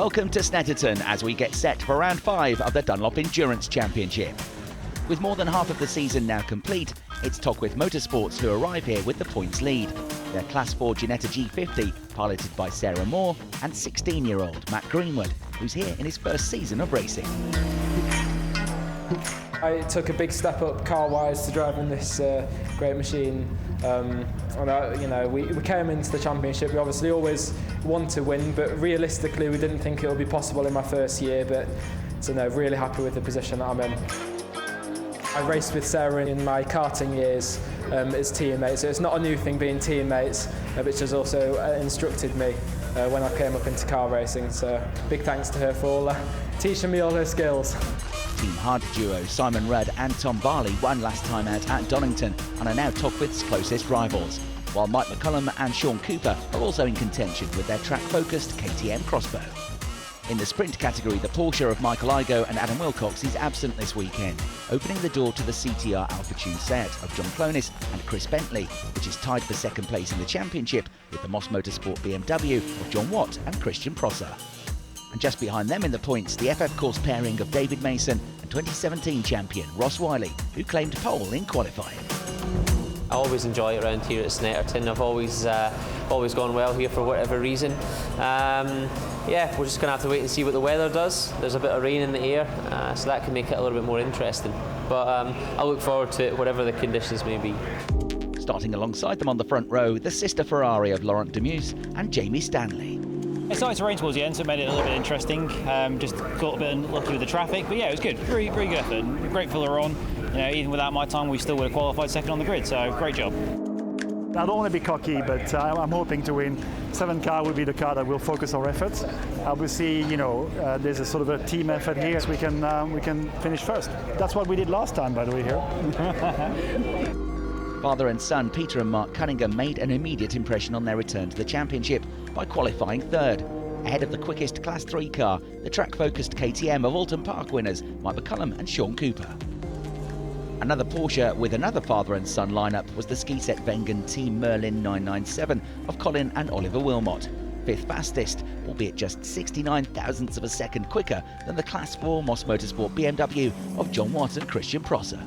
Welcome to Snetterton as we get set for round 5 of the Dunlop Endurance Championship. With more than half of the season now complete, it's Talk with Motorsports who arrive here with the points lead. Their Class 4 Ginetta G50, piloted by Sarah Moore, and 16-year-old Matt Greenwood, who's here in his first season of racing. I took a big step up car-wise to driving this great machine. We came into the championship. We obviously always want to win, but realistically we didn't think it would be possible in my first year. But really happy with the position that I'm in. I raced with Sarah in my karting years as teammates, so it's not a new thing being teammates, but she's also instructed me when I came up into car racing. So big thanks to her for teaching me all her skills. Team Hard duo Simon Rudd and Tom Barley won last time out at Donington and are now Tockwith's closest rivals, while Mike McCollum and Sean Cooper are also in contention with their track-focused KTM Crossbow. In the sprint category, the Porsche of Michael Igoe and Adam Wilcox is absent this weekend, opening the door to the CTR Alpha-Tune Seat of John Clonis and Chris Bentley, which is tied for second place in the championship with the Moss Motorsport BMW of John Watt and Christian Prosser. And just behind them in the points, the FF Corse pairing of David Mason and 2017 champion Ross Wylie, who claimed pole in qualifying. I always enjoy it around here at Snetterton. I've always gone well here for whatever reason. We're just going to have to wait and see what the weather does. There's a bit of rain in the air, so that can make it a little bit more interesting. But I look forward to it, whatever the conditions may be. Starting alongside them on the front row, the sister Ferrari of Laurent De Meeus and Jamie Stanley. It started to rain towards the end, so it made it a little bit interesting. Just got a bit unlucky with the traffic, but yeah, it was good. Very good effort. Grateful they're on. Even without my time, we still would have qualified second on the grid, so great job. I don't want to be cocky, but I'm hoping to win. 7 car will be the car that will focus our efforts. Obviously, there's a sort of a team effort here, so we can finish first. That's what we did last time, by the way, here. Father and son Peter and Mark Cunningham made an immediate impression on their return to the championship by qualifying third, ahead of the quickest Class 3 car, the track-focused KTM of Alton Park winners Mike McCollum and Sean Cooper. Another Porsche with another father and son lineup was the Skiset Wengen Team Merlin 997 of Colin and Oliver Wilmot, fifth fastest, albeit just 69 thousandths of a second quicker than the Class 4 Moss Motorsport BMW of John Watt and Christian Prosser.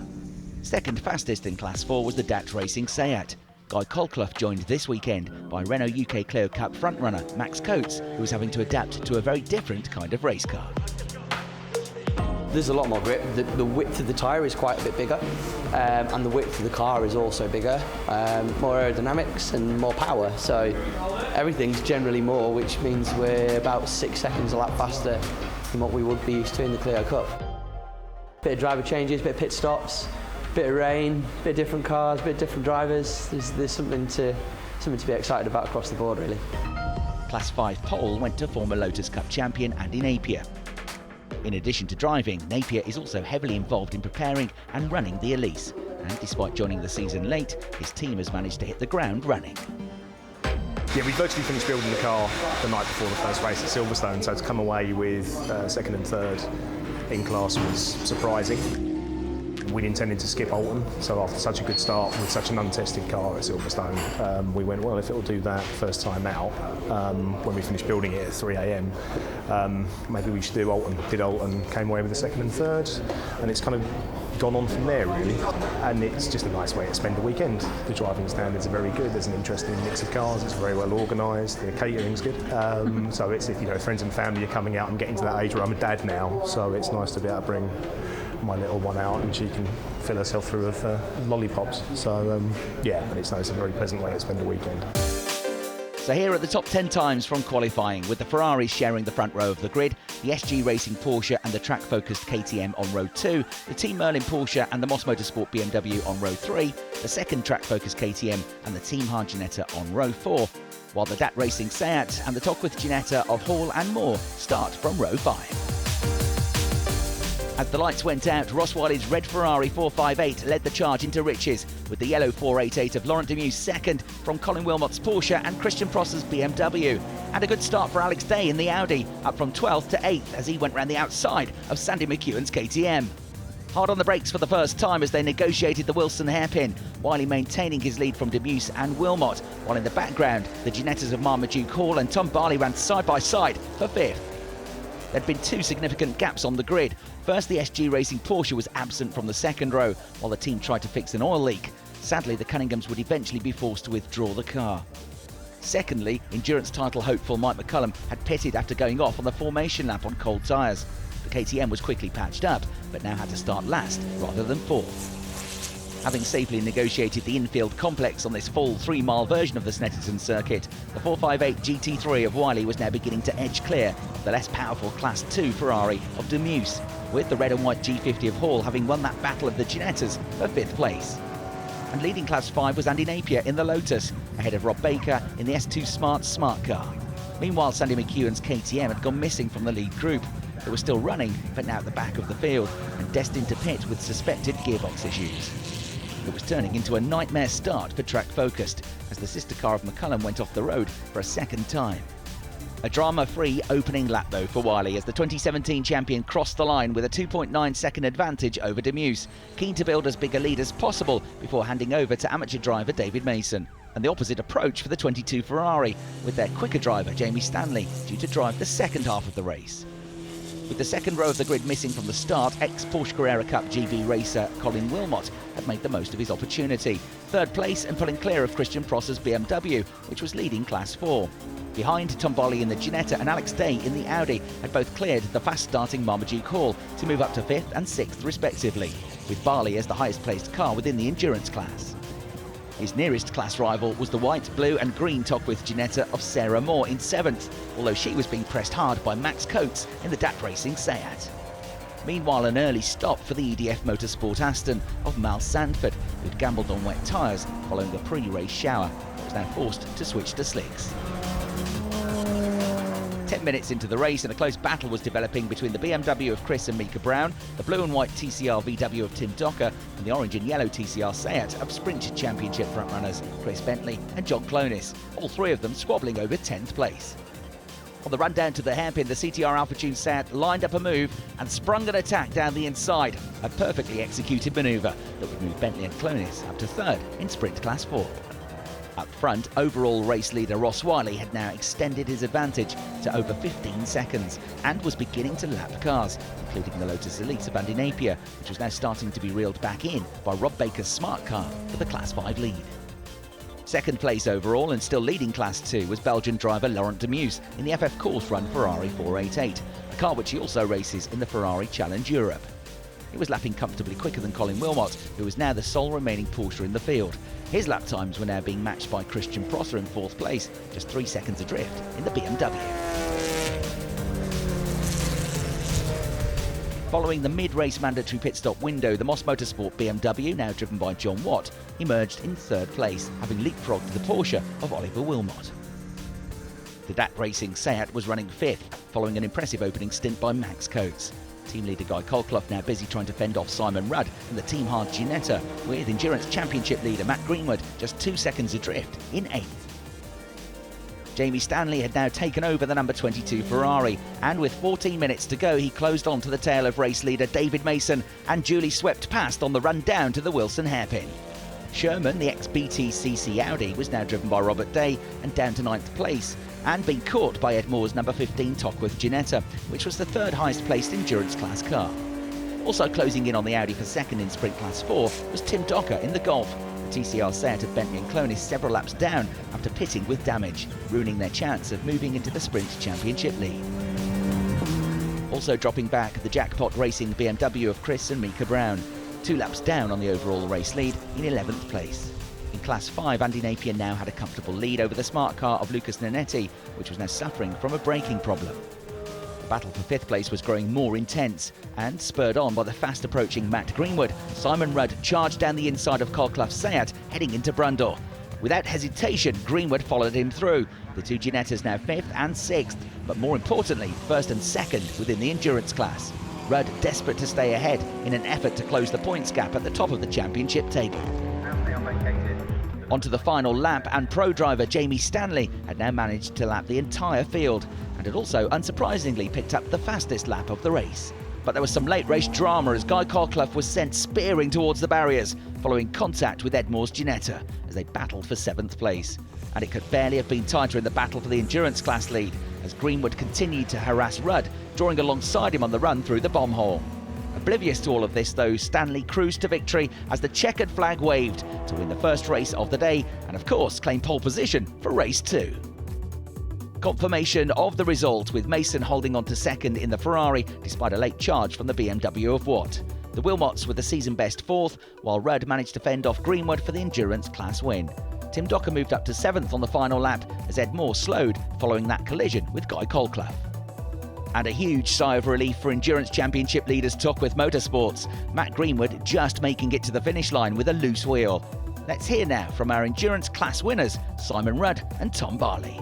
Second fastest in Class 4 was the DAT Racing Seat. Guy Colclough joined this weekend by Renault UK Clio Cup frontrunner Max Coates, who was having to adapt to a very different kind of race car. There's a lot more grip. The width of the tyre is quite a bit bigger, and the width of the car is also bigger. More aerodynamics and more power, so everything's generally more, which means we're about 6 seconds a lap faster than what we would be used to in the Clio Cup. Bit of driver changes, bit of pit stops, bit of rain, bit of different cars, bit of different drivers. There's something to be excited about across the board, really. Class 5 pole went to former Lotus Cup champion Andy Napier. In addition to driving, Napier is also heavily involved in preparing and running the Elise, and despite joining the season late, his team has managed to hit the ground running. Yeah, we virtually finished building the car the night before the first race at Silverstone, so to come away with second and third in class was surprising. We'd intended to skip Alton, so after such a good start with such an untested car at Silverstone, we went, well, if it'll do that first time out, when we finished building it at 3 a.m, maybe we should do Alton. Did Alton, came away with the second and third, and it's kind of gone on from there, really. And it's just a nice way to spend a weekend. The driving standards are very good. There's an interesting mix of cars. It's very well organised. The catering's good. So it's, if friends and family are coming out and getting to that age where I'm a dad now, so it's nice to be able to bring my little one out and she can fill herself through with lollipops. So but it's nice, a very pleasant way to spend a weekend. So here are the top 10 times from qualifying, with the Ferraris sharing the front row of the grid, the SG Racing Porsche and the track-focused KTM on row 2, the Team Merlin Porsche and the Moss Motorsport BMW on row 3, the second track-focused KTM and the Team Hard Ginetta on row 4, while the DAT Racing Seat and the Tockwith Ginetta of Hall and Moore start from row 5. As the lights went out, Ross Wylie's red Ferrari 458 led the charge into riches, with the yellow 488 of Laurent De Meeus second from Colin Wilmot's Porsche and Christian Prosser's BMW. And a good start for Alex Day in the Audi, up from 12th to 8th as he went round the outside of Sandy McEwen's KTM. Hard on the brakes for the first time as they negotiated the Wilson hairpin, Wylie maintaining his lead from De Meeus and Wilmot, while in the background, the Ginettas of Marmaduke Hall and Tom Barley ran side by side for 5th. There'd been two significant gaps on the grid. First, the SG Racing Porsche was absent from the second row, while the team tried to fix an oil leak. Sadly, the Cunninghams would eventually be forced to withdraw the car. Secondly, endurance title hopeful Mike McCollum had pitted after going off on the formation lap on cold tyres. The KTM was quickly patched up, but now had to start last rather than fourth. Having safely negotiated the infield complex on this full 3-mile version of the Snetterton circuit, the 458 GT3 of Wylie was now beginning to edge clear of the less powerful Class 2 Ferrari of De Meeus, with the red and white G50 of Hall having won that battle of the Ginettas for 5th place. And leading Class 5 was Andy Napier in the Lotus, ahead of Rob Baker in the S2 Smart car. Meanwhile, Sandy McEwen's KTM had gone missing from the lead group. They were still running, but now at the back of the field, and destined to pit with suspected gearbox issues. It was turning into a nightmare start for Track Focused, as the sister car of McCollum went off the road for a second time. A drama-free opening lap though for Wylie, as the 2017 champion crossed the line with a 2.9 second advantage over De Meeus, keen to build as big a lead as possible before handing over to amateur driver David Mason. And the opposite approach for the 22 Ferrari, with their quicker driver Jamie Stanley due to drive the second half of the race. With the second row of the grid missing from the start, ex-Porsche Carrera Cup GB racer Colin Wilmot had made the most of his opportunity. Third place and pulling clear of Christian Prosser's BMW, which was leading Class 4. Behind, Tom Barley in the Ginetta and Alex Day in the Audi had both cleared the fast-starting Marmaduke Hall to move up to 5th and 6th respectively, with Barley as the highest-placed car within the endurance class. His nearest class rival was the white, blue and green Tockwith Ginetta of Sarah Moore in 7th, although she was being pressed hard by Max Coates in the DAT Racing Seat. Meanwhile, an early stop for the EDF Motorsport Aston of Mal Sandford, who'd gambled on wet tyres following a pre-race shower, but was now forced to switch to slicks. 10 minutes into the race and a close battle was developing between the BMW of Chris and Mika Brown, the blue and white TCR VW of Tim Docker and the orange and yellow TCR Seat of Sprint Championship frontrunners Chris Bentley and John Clonis, all three of them squabbling over 10th place. On the run down to the hairpin, the CTR Alpha Tune Seat lined up a move and sprung an attack down the inside, a perfectly executed manoeuvre that would move Bentley and Clonis up to 3rd in Sprint Class 4. Up front, overall race leader Ross Wylie had now extended his advantage to over 15 seconds and was beginning to lap cars, including the Lotus Elise of Andy Napier, which was now starting to be reeled back in by Rob Baker's Smart car for the Class 5 lead. Second place overall and still leading Class 2 was Belgian driver Laurent De Meeus in the FF Corse run Ferrari 488, a car which he also races in the Ferrari Challenge Europe. He was lapping comfortably quicker than Colin Wilmot, who was now the sole remaining Porsche in the field. His lap times were now being matched by Christian Prosser in 4th place, just 3 seconds adrift in the BMW. Following the mid-race mandatory pit stop window, the Moss Motorsport BMW, now driven by John Watt, emerged in 3rd place, having leapfrogged the Porsche of Oliver Wilmot. The DAT Racing Seat was running 5th, following an impressive opening stint by Max Coates. Team leader Guy Colclough now busy trying to fend off Simon Rudd and the Team Hard Ginetta, with Endurance Championship leader Matt Greenwood just 2 seconds adrift in 8th. Jamie Stanley had now taken over the number 22 Ferrari, and with 14 minutes to go he closed on to the tail of race leader David Mason and duly swept past on the run down to the Wilson hairpin. Sherman, the ex-BTCC Audi, was now driven by Robert Day and down to 9th place, and being caught by Ed Moore's number 15 Tockwith Ginetta, which was the 3rd highest placed endurance class car. Also closing in on the Audi for 2nd in Sprint Class 4 was Tim Docker in the Golf. The TCR Seat of Bentley and Clonis several laps down after pitting with damage, ruining their chance of moving into the Sprint Championship lead. Also dropping back, the Jackpot Racing BMW of Chris and Mika Brown, 2 laps down on the overall race lead in 11th place. In Class 5, Andy Napier now had a comfortable lead over the Smart car of Lucas Nanetti, which was now suffering from a braking problem. The battle for 5th place was growing more intense, and spurred on by the fast-approaching Matt Greenwood, Simon Rudd charged down the inside of Colclough's Seat, heading into Brundle. Without hesitation, Greenwood followed him through. The two Ginettas now 5th and 6th, but more importantly, 1st and 2nd within the endurance class. Rudd desperate to stay ahead in an effort to close the points gap at the top of the championship table. Onto the final lap, and pro driver Jamie Stanley had now managed to lap the entire field and had also, unsurprisingly, picked up the fastest lap of the race. But there was some late race drama as Guy Colclough was sent spearing towards the barriers following contact with Ed Moore's Ginetta as they battled for 7th place. And it could barely have been tighter in the battle for the endurance class lead as Greenwood continued to harass Rudd drawing alongside him on the run through the bomb hole. Oblivious to all of this though, Stanley cruised to victory as the checkered flag waved to win the first race of the day and of course claim pole position for race 2. Confirmation of the result, with Mason holding on to second in the Ferrari despite a late charge from the BMW of Watt. The Wilmots with the season best 4th, while Rudd managed to fend off Greenwood for the endurance class win. Tim Docker moved up to 7th on the final lap as Ed Moore slowed following that collision with Guy Colclough. And a huge sigh of relief for Endurance Championship leaders Tockwith Motorsports. Matt Greenwood just making it to the finish line with a loose wheel. Let's hear now from our endurance class winners, Simon Rudd and Tom Barley.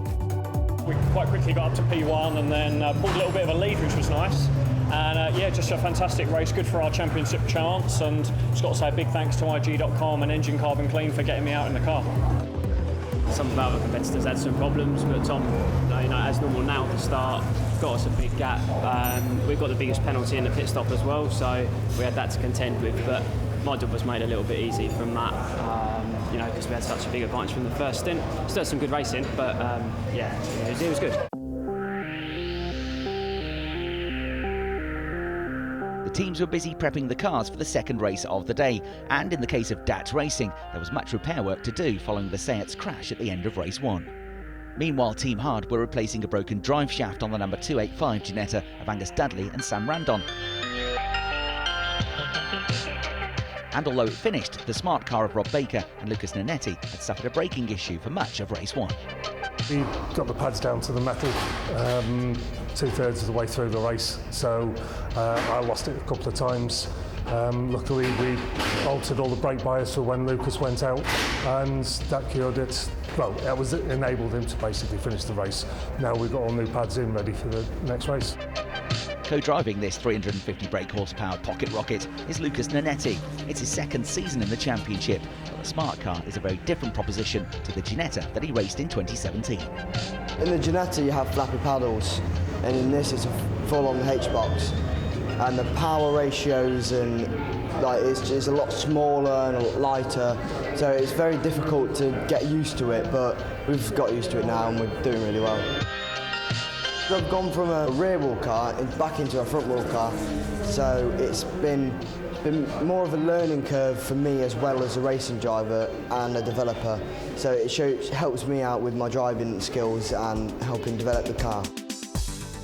We quite quickly got up to P1 and then pulled a little bit of a lead, which was nice. And yeah, just a fantastic race, good for our championship chance. And just got to say a big thanks to IG.com and Engine Carbon Clean for getting me out in the car. Some of our other competitors had some problems, but Tom, as normal now at the start, got us a big gap. We've got the biggest penalty in the pit stop as well, so we had that to contend with. But my job was made a little bit easy from that, because we had such a big advantage from the first stint. Still had some good racing, but yeah, it was good. The teams were busy prepping the cars for the second race of the day, and in the case of DAT Racing, there was much repair work to do following the Seat's crash at the end of race 1. Meanwhile, Team Hard were replacing a broken drive shaft on the number 285 Ginetta of Angus Dudley and Sam Randon. And although it finished, the smart car of Rob Baker and Lucas Nanetti had suffered a braking issue for much of race 1. We got the pads down to the metal 2/3 of the way through the race, so I lost it a couple of times. Luckily we altered all the brake bias for when Lucas went out, and that cured it. Well, it enabled him to basically finish the race. Now we've got all new pads in ready for the next race. Co-driving this 350 brake horsepower pocket rocket is Lucas Nanetti. It's his second season in the championship, but the smart car is a very different proposition to the Ginetta that he raced in 2017. In the Ginetta you have flappy paddles, and in this it's a full-on H-box, and the power ratios and it's a lot smaller and a lot lighter, so it's very difficult to get used to it, but we've got used to it now and we're doing really well. I've gone from a rear wheel car back into a front wheel car, so it's been more of a learning curve for me as well as a racing driver and a developer, so it helps me out with my driving skills and helping develop the car.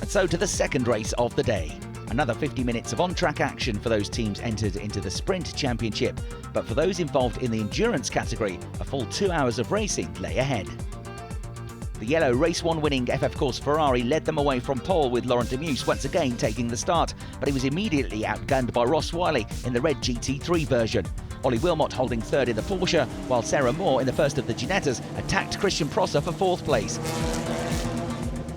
And so to the second race of the day. Another 50 minutes of on-track action for those teams entered into the Sprint Championship, but for those involved in the endurance category, a full 2 hours of racing lay ahead. The yellow race 1 winning FF Corse Ferrari led them away from pole, with Laurent De Meeus once again taking the start, but he was immediately outgunned by Wylie in the red GT3 version. Ollie Wilmot holding third in the Porsche, while Sarah Moore in the first of the Ginettas attacked Christian Prosser for 4th place.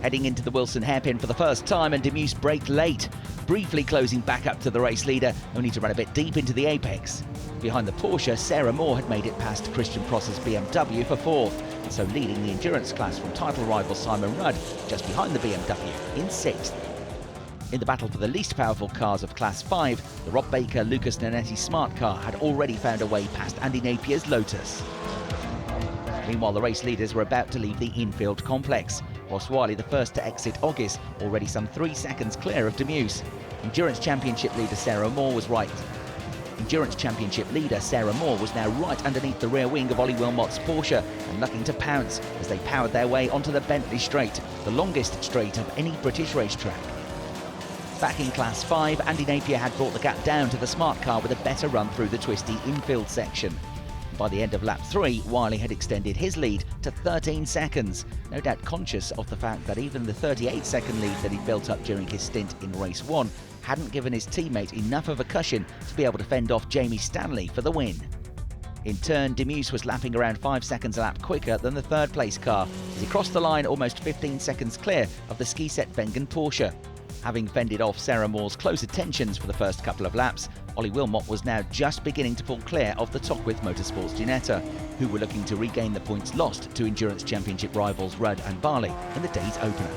Heading into the Wilson hairpin for the first time, and De Meeus braked late, briefly closing back up to the race leader, only to run a bit deep into the apex. Behind the Porsche, Sarah Moore had made it past Christian Prosser's BMW for 4th, and so leading the endurance class from title rival Simon Rudd, just behind the BMW in 6th. In the battle for the least powerful cars of Class 5, the Rob Baker Lucas Nanetti smart car had already found a way past Andy Napier's Lotus. Meanwhile, the race leaders were about to leave the infield complex, whilst Wylie, the first to exit August, already some 3 seconds clear of De Meeus. Endurance Championship leader Sarah Moore was now right underneath the rear wing of Ollie Wilmot's Porsche and looking to pounce as they powered their way onto the Bentley Straight, the longest straight of any British racetrack. Back in Class 5, Andy Napier had brought the gap down to the smart car with a better run through the twisty infield section. By the end of lap 3, Wylie had extended his lead to 13 seconds, no doubt conscious of the fact that even the 38-second lead that he built up during his stint in race 1 hadn't given his teammate enough of a cushion to be able to fend off Jamie Stanley for the win. In turn, De Meeus was lapping around 5 seconds a lap quicker than the third place car as he crossed the line almost 15 seconds clear of the Skiset Wengen Porsche. Having fended off Sarah Moore's close attentions for the first couple of laps, Ollie Wilmot was now just beginning to pull clear of the Tockwith Motorsports Ginetta, who were looking to regain the points lost to Endurance Championship rivals Rudd and Barley in the day's opener.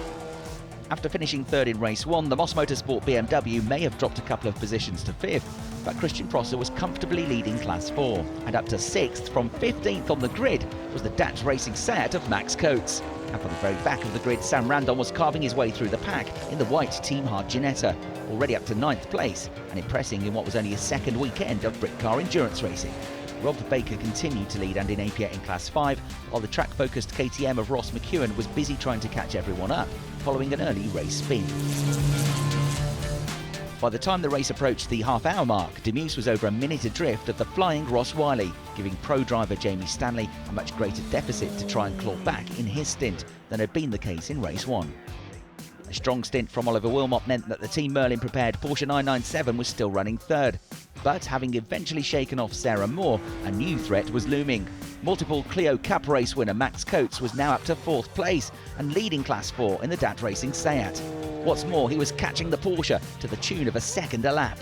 After finishing third in race 1, the Moss Motorsport BMW may have dropped a couple of positions to 5th, but Christian Prosser was comfortably leading Class 4. And up to 6th from 15th on the grid was the Dutch Racing Seat of Max Coates. And from the very back of the grid, Sam Randon was carving his way through the pack in the white Team Hard Ginetta, already up to 9th place and impressing in what was only his second weekend of Britcar endurance racing. Rob Baker continued to lead Andy Napier in Class 5, while the track-focused KTM of Ross McEwen was busy trying to catch everyone up, following an early race spin. By the time the race approached the half-hour mark, De Meeus was over a minute adrift of the flying Ross Wylie, giving pro driver Jamie Stanley a much greater deficit to try and claw back in his stint than had been the case in race 1. A strong stint from Oliver Wilmot meant that the Team Merlin-prepared Porsche 997 was still running third. But having eventually shaken off Sarah Moore, a new threat was looming. Multiple Clio Cup race winner Max Coates was now up to 4th place and leading Class 4 in the DAT Racing Seat. What's more, he was catching the Porsche to the tune of a second a lap.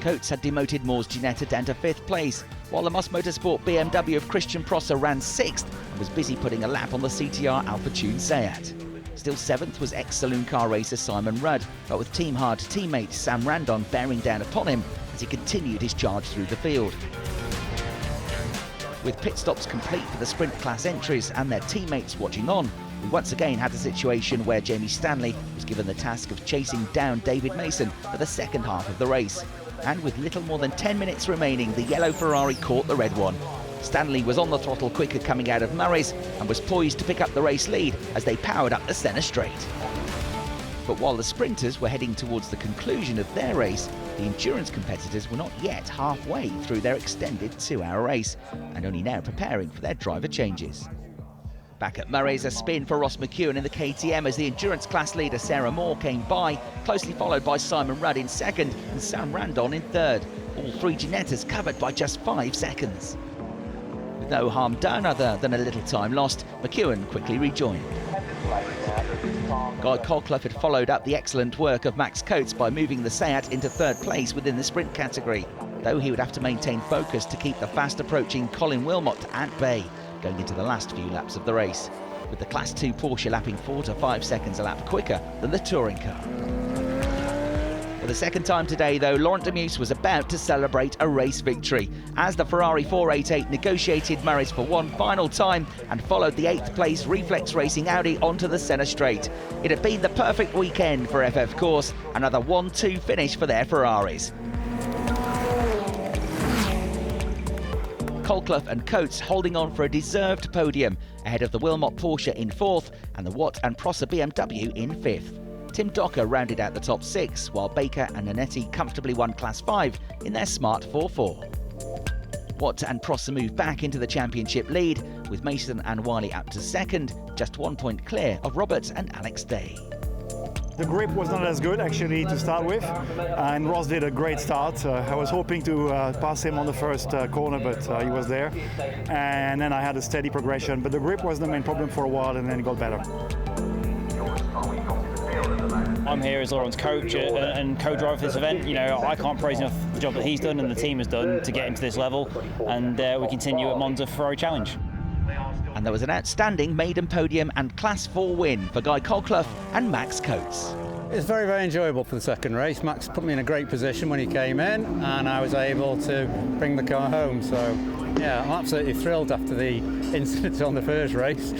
Coates had demoted Moore's Ginetta down to 5th place, while the Moss Motorsport BMW of Christian Prosser ran 6th and was busy putting a lap on the CTR Alpha Tune Seat. Still 7th was ex-saloon car racer Simon Rudd, but with Team Hard teammate Sam Randon bearing down upon him as he continued his charge through the field. With pit stops complete for the sprint class entries and their teammates watching on, we once again had a situation where Jamie Stanley was given the task of chasing down David Mason for the second half of the race. And with little more than 10 minutes remaining, the yellow Ferrari caught the red one. Stanley was on the throttle quicker coming out of Murray's and was poised to pick up the race lead as they powered up the centre straight. But while the sprinters were heading towards the conclusion of their race, the endurance competitors were not yet halfway through their extended 2-hour race and only now preparing for their driver changes. Back at Murray's, a spin for Ross McEwen in the KTM as the endurance class leader Sarah Moore came by, closely followed by Simon Rudd in second and Sam Randon in third. All 3 Ginettas covered by just 5 seconds. With no harm done other than a little time lost, McEwen quickly rejoined. Guy Colclough had followed up the excellent work of Max Coates by moving the Seat into 3rd place within the sprint category, though he would have to maintain focus to keep the fast-approaching Colin Wilmot at bay going into the last few laps of the race, with the Class 2 Porsche lapping 4 to 5 seconds a lap quicker than the touring car. For the second time today, though, Laurent De Meeus was about to celebrate a race victory as the Ferrari 488 negotiated Murray's for one final time and followed the 8th place Reflex Racing Audi onto the centre straight. It had been the perfect weekend for FF Corse, another 1-2 finish for their Ferraris. Colclough and Coates holding on for a deserved podium ahead of the Wilmot Porsche in 4th and the Watt and Prosser BMW in 5th. Tim Docker rounded out the top 6, while Baker and Nanetti comfortably won Class 5 in their Smart 4-4. Watt and Prosser moved back into the championship lead, with Mason and Wylie up to 2nd, just 1 point clear of Roberts and Alex Day. The grip was not as good actually to start with, and Ross did a great start. I was hoping to pass him on the first corner, but he was there. And then I had a steady progression, but the grip was the main problem for a while, and then it got better. I'm here as Laurent's coach and co-driver for this event. You know, I can't praise enough the job that he's done and the team has done to get him to this level, and we continue at Monza Ferrari Challenge. And there was an outstanding maiden podium and Class 4 win for Guy Colclough and Max Coates. It's very, very enjoyable for the second race. Max put me in a great position when he came in, and I was able to bring the car home. So, yeah, I'm absolutely thrilled after the incident on the first race.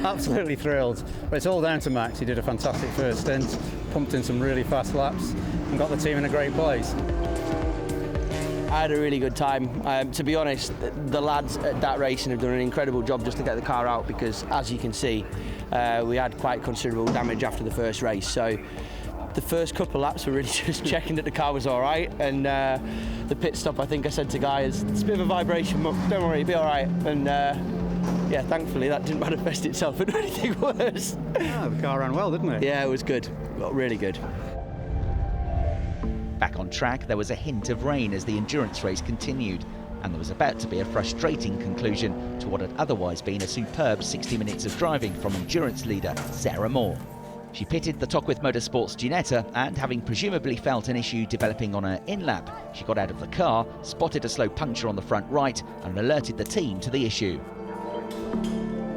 Absolutely thrilled. But it's all down to Max. He did a fantastic first stint, pumped in some really fast laps, and got the team in a great place. I had a really good time. To be honest, the lads at DAT Racing have done an incredible job just to get the car out, because, as you can see, we had quite considerable damage after the first race. So the first couple of laps were really just checking that the car was all right, and the pit stop, I think I said to Guy, it's a bit of a vibration, but don't worry, it'll be all right. And yeah, thankfully that didn't manifest itself into anything worse. Oh, the car ran well, didn't it? Yeah, it was good, really good. Back on track, there was a hint of rain as the endurance race continued, and there was about to be a frustrating conclusion to what had otherwise been a superb 60 minutes of driving from endurance leader Sarah Moore. She pitted the Tockwith Motorsports Ginetta, and having presumably felt an issue developing on her in-lap, she got out of the car, spotted a slow puncture on the front right, and alerted the team to the issue.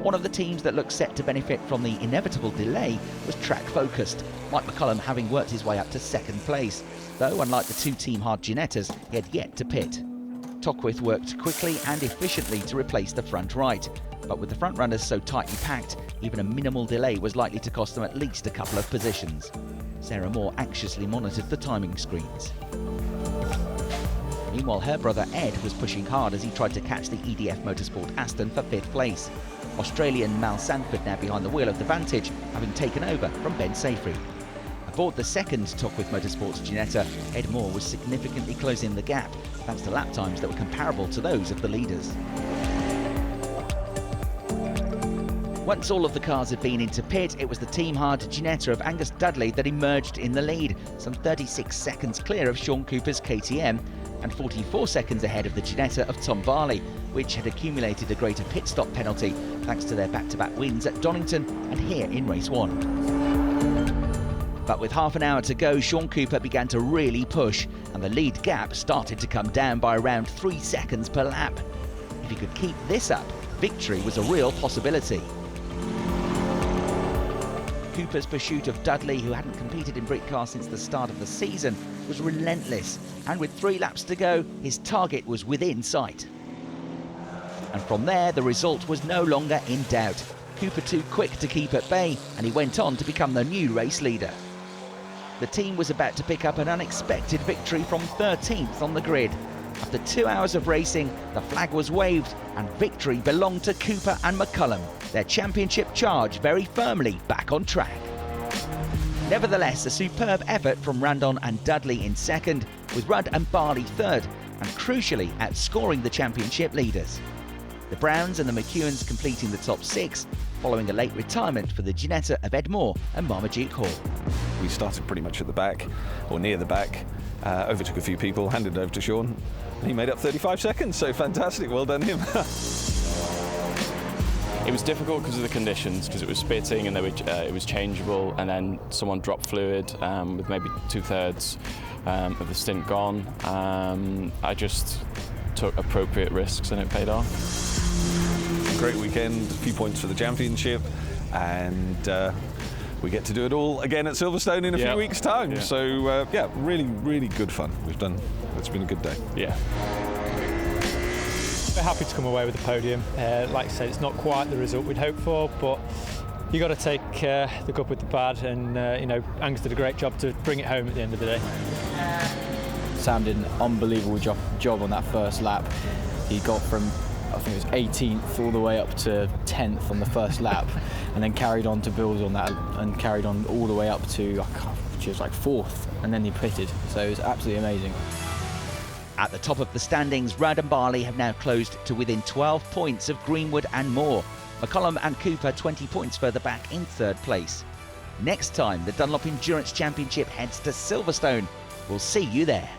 One of the teams that looked set to benefit from the inevitable delay was track focused, Mike McCollum having worked his way up to second place, though unlike the two Team Hard Ginettas, he had yet to pit. Tockwith worked quickly and efficiently to replace the front right, but with the front runners so tightly packed, even a minimal delay was likely to cost them at least a couple of positions. Sarah Moore anxiously monitored the timing screens. Meanwhile, her brother Ed was pushing hard as he tried to catch the EDF Motorsport Aston for 5th place. Australian Mal Sanford now behind the wheel of the Vantage, having taken over from Ben Safri. Aboard the second Tockwith Motorsports Ginetta, Ed Moore was significantly closing the gap, thanks to lap times that were comparable to those of the leaders. Once all of the cars had been into pit, it was the Team Hard Ginetta of Angus Dudley that emerged in the lead, some 36 seconds clear of Sean Cooper's KTM, and 44 seconds ahead of the Ginetta of Tom Barley, which had accumulated a greater pit stop penalty thanks to their back-to-back wins at Donington and here in race 1. But with half an hour to go, Sean Cooper began to really push, and the lead gap started to come down by around 3 seconds per lap. If he could keep this up, victory was a real possibility. Cooper's pursuit of Dudley, who hadn't competed in Britcar since the start of the season, was relentless, and with 3 laps to go, his target was within sight. And from there, the result was no longer in doubt. Cooper too quick to keep at bay, and he went on to become the new race leader. The team was about to pick up an unexpected victory from 13th on the grid. After 2 hours of racing, the flag was waved and victory belonged to Cooper and McCollum, their championship charge very firmly back on track. Nevertheless, a superb effort from Randon and Dudley in second, with Rudd and Barley third, and crucially outscoring the championship leaders. The Browns and the McEwens completing the top 6, following a late retirement for the Ginetta of Ed Moore and Marmaduke Hall. We started pretty much at the back, or near the back, overtook a few people, handed it over to Sean, and he made up 35 seconds, so fantastic, well done him. It was difficult because of the conditions, because it was spitting and it was changeable, and then someone dropped fluid with maybe 2/3 of the stint gone. I just took appropriate risks and it paid off. Great weekend, a few points for the championship, and we get to do it all again at Silverstone in a few weeks' time. Yeah. So yeah, really, really good fun. It's been a good day. Yeah. We're happy to come away with the podium. Like I said, it's not quite the result we'd hoped for, but you got to take the good with the bad, and you know, Angus did a great job to bring it home at the end of the day. Sam did an unbelievable job on that first lap. He got from, I think it was 18th all the way up to 10th on the first lap, and then carried on to build on that, and carried on all the way up to, she was like 4th, and then he pitted. So it was absolutely amazing. At the top of the standings, Rudd and Barley have now closed to within 12 points of Greenwood and Moore. McCollum and Cooper 20 points further back in 3rd place. Next time, the Dunlop Endurance Championship heads to Silverstone. We'll see you there.